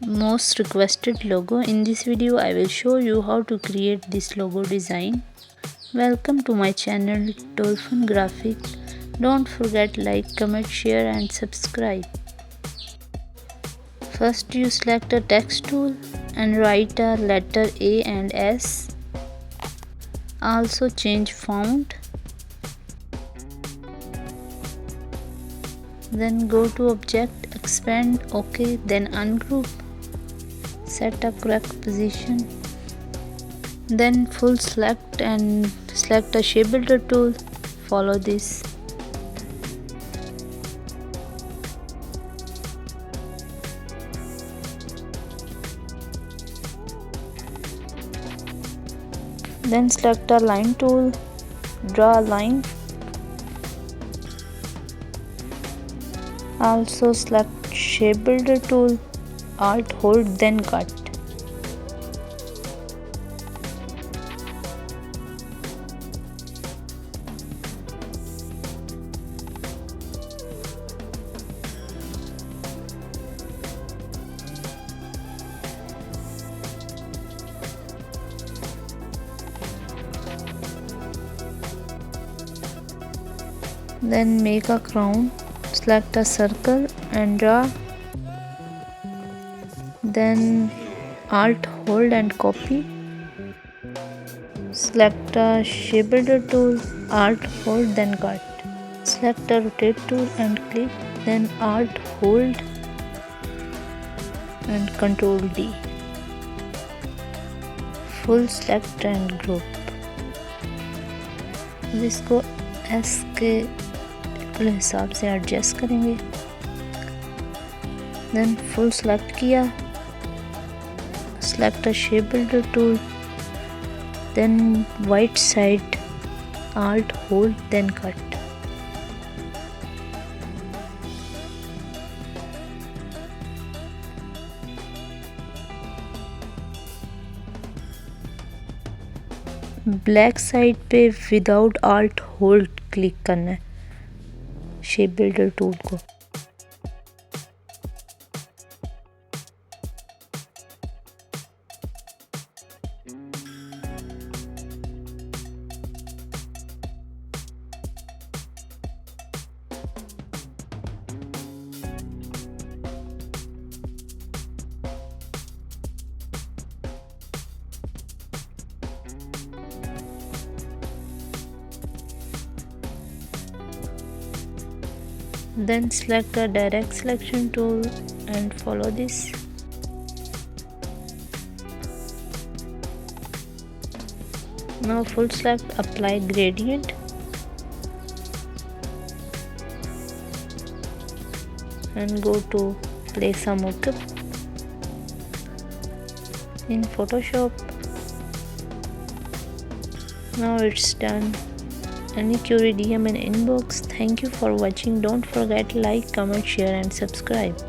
most requested logo. In this video I will show you how to create this logo design. Welcome to my channel Dolphin Graphic. Don't forget like, comment, share and subscribe. First you select a text tool and write a letter A and S. Also change font. Then go to object, expand, OK, then ungroup. Set a correct position. Then full select and select a shape builder tool. Follow this. Then select a line tool. Draw a line. Also select shape builder tool. Alt hold then cut. Then make a crown. Select a circle and draw. Then Alt hold and copy. Select a shape builder tool. Alt hold then cut. Select a rotate tool and click. Then Alt hold and Control D. Full select and group. अब इसको S के हिसाब से adjust करेंगे. Then full select किया. Select a shape builder tool. Then white side Alt hold then cut. Black side पे without Alt hold click करना है शेप बिल्डर टूल को. Then select a direct selection tool and follow this. Now full select, apply gradient. And go to place a mockup in Photoshop. Now it's done. Any query DM in inbox. Thank you for watching. Don't forget like, comment, share and subscribe.